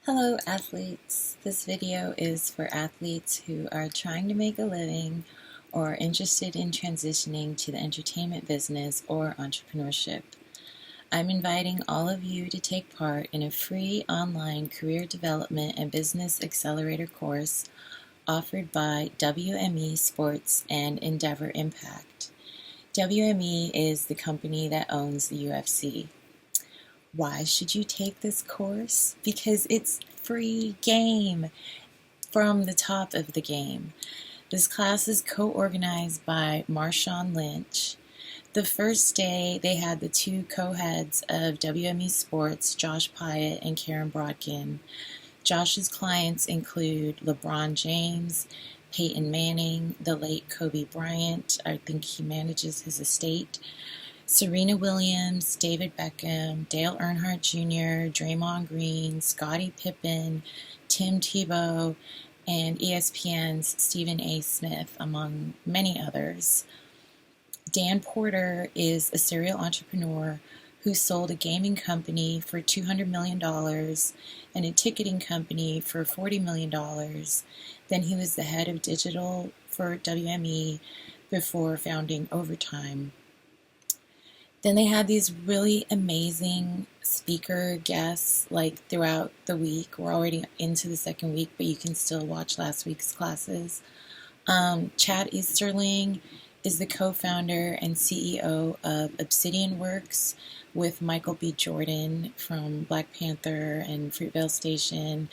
Hello athletes! This video is for athletes who are trying to make a living or interested in transitioning to the entertainment business or entrepreneurship. I'm inviting all of you to take part in a free online career development and business accelerator course offered by WME Sports and Endeavor Impact. WME is the company that owns the UFC. Why should you take this course? Because it's free game from the top of the game. This class is co-organized by Marshawn Lynch. The first day, they had the two co-heads of WME Sports, Josh Pyatt and Karen Brodkin. Josh's clients include LeBron James, Peyton Manning, the late Kobe Bryant. I think he manages his estate. Serena Williams, David Beckham, Dale Earnhardt Jr., Draymond Green, Scottie Pippen, Tim Tebow, and ESPN's Stephen A. Smith, among many others. Dan Porter is a serial entrepreneur who sold a gaming company for $200 million and a ticketing company for $40 million. Then he was the head of digital for WME before founding Overtime. Then they had these really amazing speaker guests throughout the week. We're already into the second week, but you can still watch last week's classes. Chad Easterling is the co-founder and CEO of Obsidian Works with Michael B. Jordan from Black Panther and Fruitvale Station.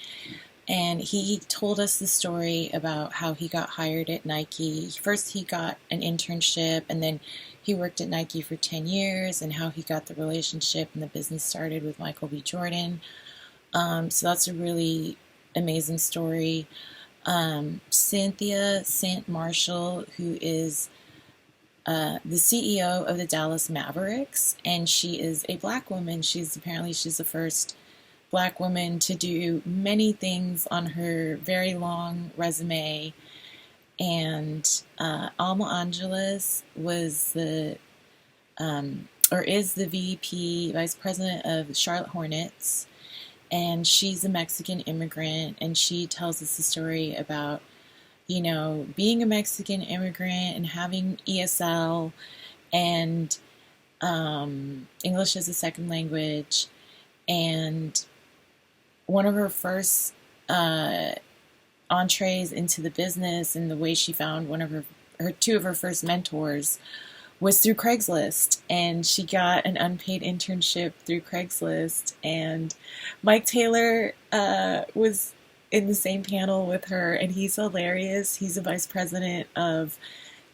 And he told us the story about how he got hired at Nike. First, he got an internship, and then he worked at Nike for 10 years, and how he got the relationship and the business started with Michael B. Jordan. So that's a really amazing story. Cynthia St. Marshall, who is the CEO of the Dallas Mavericks, and she is a black woman. She's the first black woman to do many things on her very long resume. And Alma Angeles was is the VP, Vice President of Charlotte Hornets, and she's a Mexican immigrant, and she tells us a story about, being a Mexican immigrant and having ESL and English as a second language, and one of her first entrees into the business and the way she found two of her first mentors was through Craigslist, and she got an unpaid internship through Craigslist. And Mike Taylor was in the same panel with her, and he's hilarious. He's a vice president of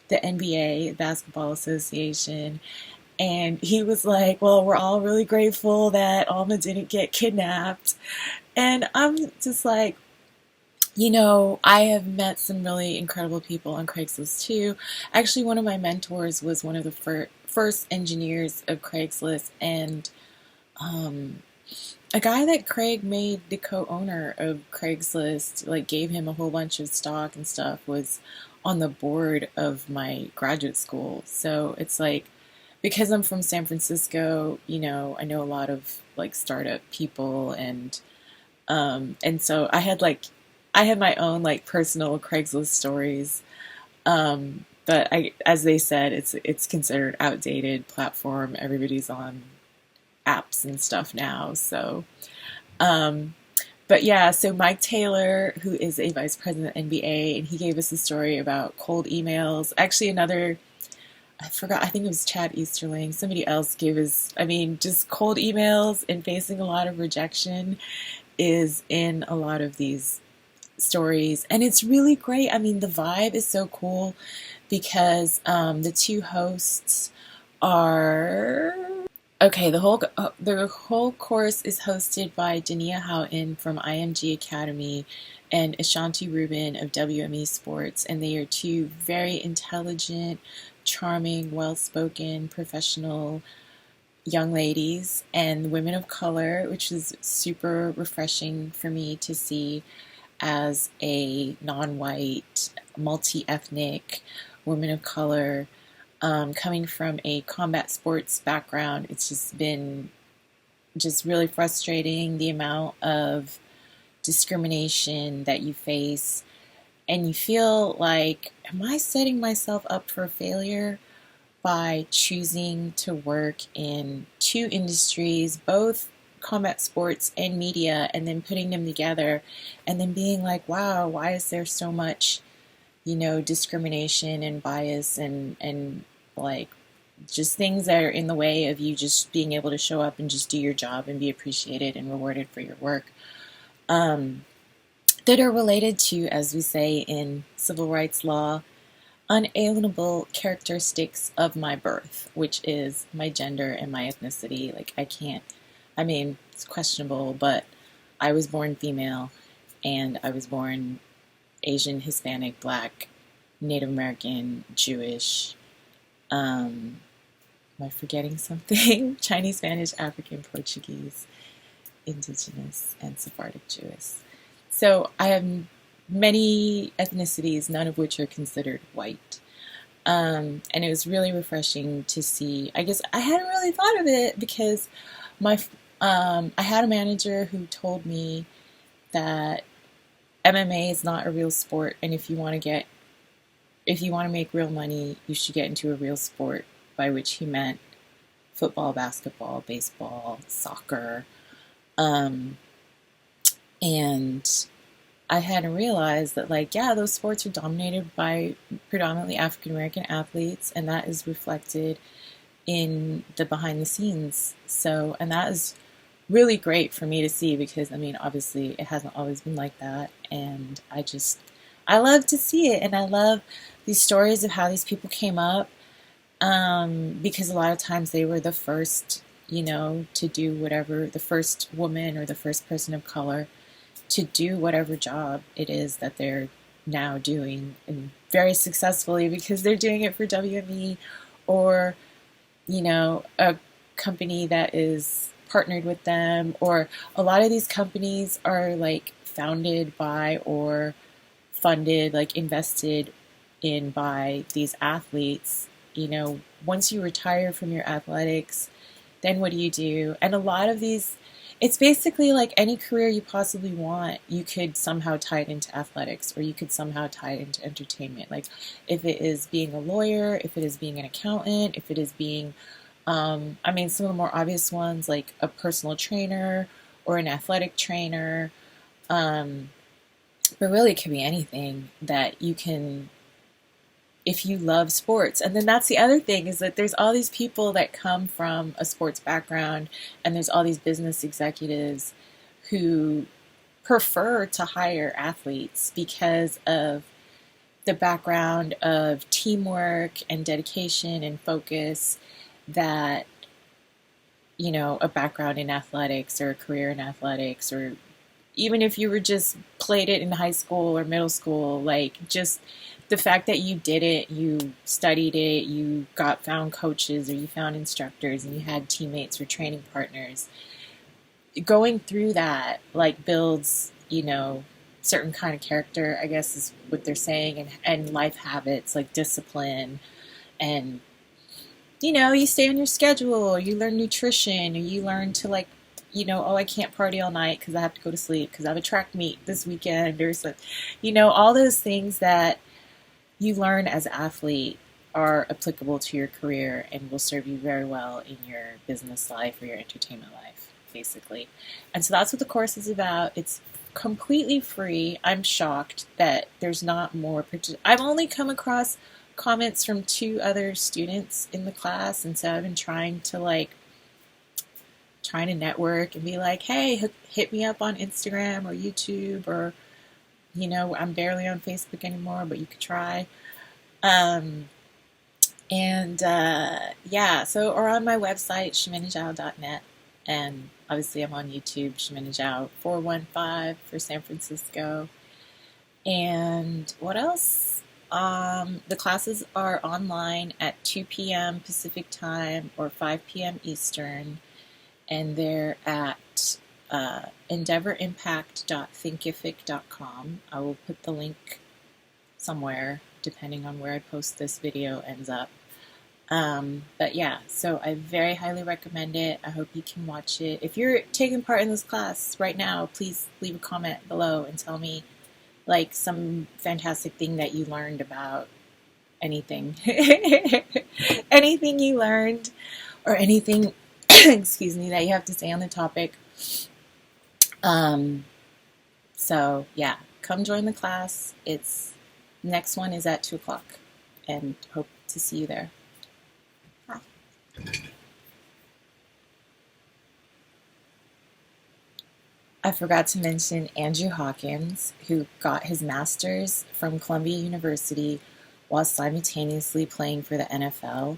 the NBA, Basketball Association. And he was like, well, we're all really grateful that Alma didn't get kidnapped. And I'm just like, I have met some really incredible people on Craigslist too. Actually, one of my mentors was one of the first engineers of Craigslist, and a guy that Craig made the co-owner of Craigslist, gave him a whole bunch of stock and stuff, was on the board of my graduate school. So it's because I'm from San Francisco, I know a lot of startup people, and so I had my own personal Craigslist stories, but as they said, it's considered outdated platform. Everybody's on apps and stuff now. So, but yeah. So Mike Taylor, who is a vice president of NBA, and he gave us a story about cold emails. Actually, I forgot. I think it was Chad Easterling. Somebody else gave us. Just cold emails and facing a lot of rejection is in a lot of these stories, and it's really great. The vibe is so cool because the two hosts are okay. The whole course is hosted by Dania Houghton from IMG Academy and Ashanti Rubin of WME Sports, and they are two very intelligent, charming, well-spoken, professional young ladies and women of color, which is super refreshing for me to see as a non-white, multi-ethnic woman of color, coming from a combat sports background. It's just been really frustrating, the amount of discrimination that you face, and you feel like, am I setting myself up for failure by choosing to work in two industries, both combat sports and media, and then putting them together and then being like, wow, why is there so much, discrimination and bias and like just things that are in the way of you just being able to show up and just do your job and be appreciated and rewarded for your work, that are related to, as we say in civil rights law, unalienable characteristics of my birth, which is my gender and my ethnicity. Like, it's questionable, but I was born female, and I was born Asian, Hispanic, Black, Native American, Jewish. Am I forgetting something? Chinese, Spanish, African, Portuguese, Indigenous, and Sephardic Jewish. So I have many ethnicities, none of which are considered white. And it was really refreshing to see. I guess I hadn't really thought of it because I had a manager who told me that MMA is not a real sport, and if you want to make real money, you should get into a real sport, by which he meant football, basketball, baseball, soccer. And I hadn't realized that, those sports are dominated by predominantly African American athletes, and that is reflected in the behind the scenes. So, and that is really great for me to see because, obviously it hasn't always been like that. And I love to see it. And I love these stories of how these people came up, because a lot of times they were the first, to do whatever, the first woman or the first person of color to do whatever job it is that they're now doing, and very successfully because they're doing it for WME or, a company that is partnered with them, or a lot of these companies are founded by or funded, invested in by these athletes. Once you retire from your athletics, then what do you do? And a lot of these, it's basically like any career you possibly want, you could somehow tie it into athletics, or you could somehow tie it into entertainment. Like if it is being a lawyer, if it is being an accountant, if it is being, some of the more obvious ones, like a personal trainer or an athletic trainer. But really it can be anything that you can, if you love sports. And then that's the other thing, is that there's all these people that come from a sports background, and there's all these business executives who prefer to hire athletes because of the background of teamwork and dedication and focus that, a background in athletics or a career in athletics, or even if you were just played it in high school or middle school, just the fact that you did it, you studied it, you found coaches or you found instructors and you had teammates or training partners. Going through that, builds, certain kind of character, I guess is what they're saying, and life habits like discipline, and, you stay on your schedule, or you learn nutrition, or you learn to I can't party all night because I have to go to sleep because I have a track meet this weekend, or so, all those things that you learn as an athlete are applicable to your career and will serve you very well in your business life or your entertainment life, basically. And so that's what the course is about. It's completely free. I'm shocked that there's not more. I've only come across comments from 2 other students in the class, and so I've been trying to network and be like, hey, hit me up on Instagram or YouTube, or I'm barely on Facebook anymore, but you could try. Or on my website, shimenajao.net, and obviously I'm on YouTube, Shimenajao 415 for San Francisco. And what else? The classes are online at 2 p.m. Pacific time or 5 p.m. Eastern, and they're at endeavorimpact.thinkific.com. I will put the link somewhere, depending on where I post this video ends up. But yeah, so I very highly recommend it. I hope you can watch it. If you're taking part in this class right now, please leave a comment below and tell me like some fantastic thing that you learned about anything. Anything you learned or anything, excuse me, that you have to say on the topic. Um, so yeah, come join the class. Next one is at 2 o'clock, and hope to see you there. Bye. I forgot to mention Andrew Hawkins, who got his master's from Columbia University while simultaneously playing for the NFL.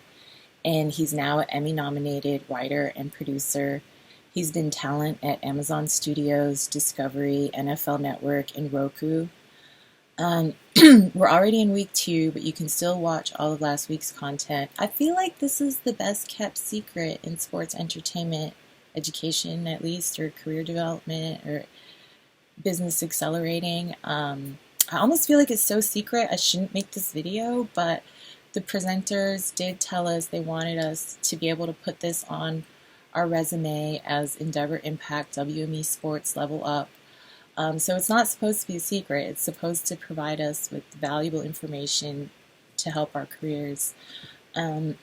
And he's now an Emmy-nominated writer and producer. He's been talent at Amazon Studios, Discovery, NFL Network, and Roku. We're already in week 2, but you can still watch all of last week's content. I feel like this is the best kept secret in sports entertainment education, at least, or career development, or business accelerating. I almost feel like it's so secret I shouldn't make this video, but the presenters did tell us they wanted us to be able to put this on our resume as Endeavor Impact WME Sports Level Up. So it's not supposed to be a secret. It's supposed to provide us with valuable information to help our careers. And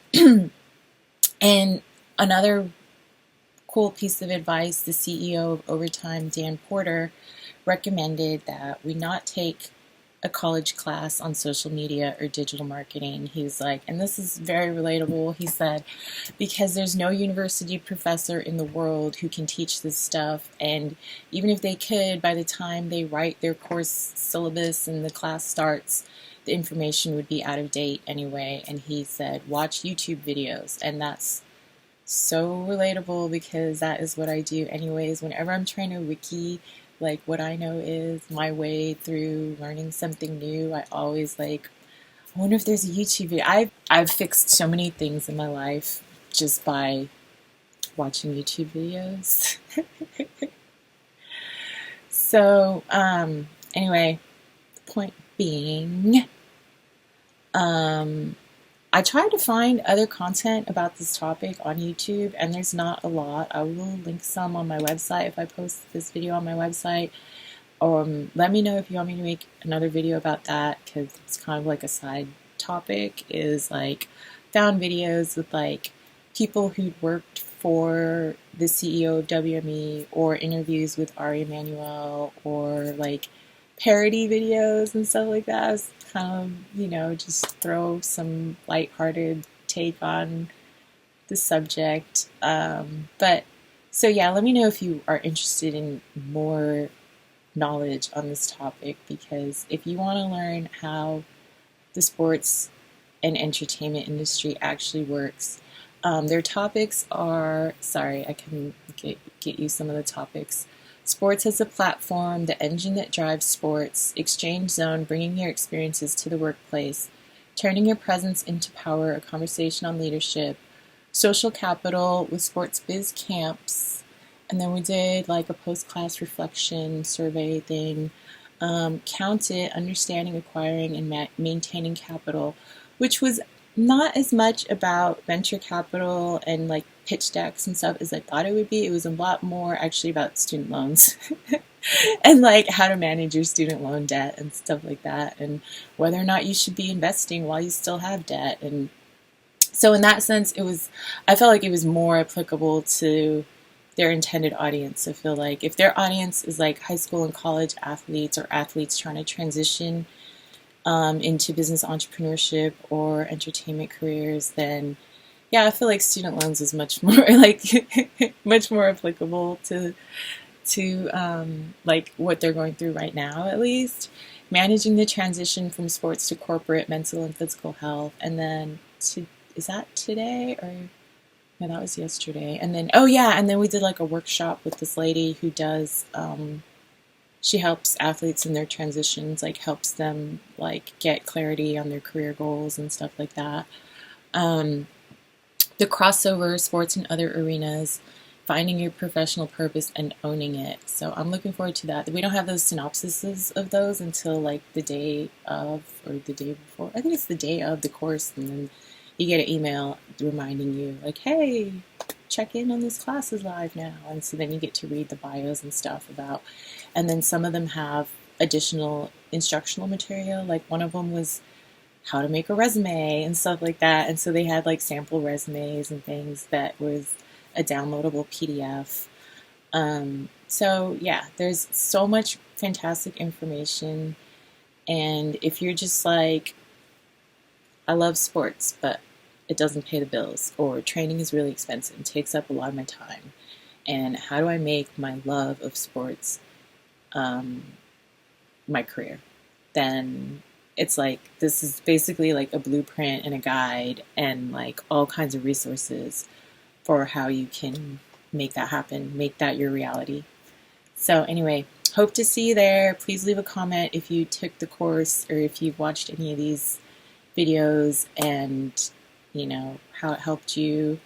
another cool piece of advice, the CEO of Overtime, Dan Porter, recommended that we not take a college class on social media or digital marketing. He was like, and this is very relatable, he said, because there's no university professor in the world who can teach this stuff, and even if they could, by the time they write their course syllabus and the class starts, the information would be out of date anyway. And he said, watch YouTube videos, and that's so relatable because that is what I do anyways. Whenever I'm trying to wiki like what I know is my way through learning something new, I always like, I wonder if there's a YouTube video. I've fixed so many things in my life just by watching YouTube videos. So anyway, the point being, I tried to find other content about this topic on YouTube, and there's not a lot. I will link some on my website if I post this video on my website. Let me know if you want me to make another video about that, because it's kind of like a side topic, is like found videos with like people who'd worked for the CEO of WME, or interviews with Ari Emanuel, or like parody videos and stuff like that. It's kind of, you know, just throw some lighthearted take on the subject. But so yeah, let me know if you are interested in more knowledge on this topic, because if you want to learn how the sports and entertainment industry actually works, their topics are, sorry, I can get you some of the topics. Sports as a platform, the engine that drives sports, exchange zone, bringing your experiences to the workplace, turning your presence into power, a conversation on leadership, social capital with sports biz camps, and then we did like a post-class reflection survey thing, count it, understanding, acquiring, and maintaining capital, which was not as much about venture capital and like pitch decks and stuff as I thought it would be. It was a lot more actually about student loans and like how to manage your student loan debt and stuff like that, and whether or not you should be investing while you still have debt. And so in that sense, I felt like it was more applicable to their intended audience. I feel like if their audience is like high school and college athletes, or athletes trying to transition into business entrepreneurship or entertainment careers, then yeah, I feel like student loans is much more like much more applicable to like what they're going through right now, at least. Managing the transition from sports to corporate, mental and physical health, and then is that today or no, that was yesterday. And then and then we did like a workshop with this lady who does she helps athletes in their transitions, like helps them like get clarity on their career goals and stuff like that. The crossover, sports and other arenas, finding your professional purpose and owning it. So I'm looking forward to that. We don't have those synopsises of those until like the day of, or the day before. I think it's the day of the course, and then you get an email reminding you, like, hey, check in on this class is live now. And so then you get to read the bios and stuff about, and then some of them have additional instructional material. Like one of them was how to make a resume and stuff like that. And so they had like sample resumes and things that was a downloadable PDF. So yeah, there's so much fantastic information. And if you're just like, I love sports, but it doesn't pay the bills, or training is really expensive and takes up a lot of my time, and how do I make my love of sports my career, then it's like this is basically like a blueprint and a guide and like all kinds of resources for how you can make that happen, make that your reality. So anyway, hope to see you there. Please leave a comment if you took the course or if you've watched any of these videos and how it helped you.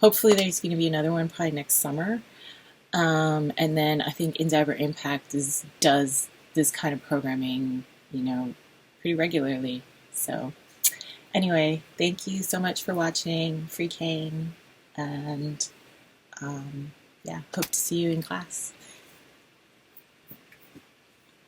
Hopefully there's going to be another one probably next summer. And then I think Endeavor Impact does this kind of programming, pretty regularly. So anyway, thank you so much for watching. Free Kane. And yeah, hope to see you in class.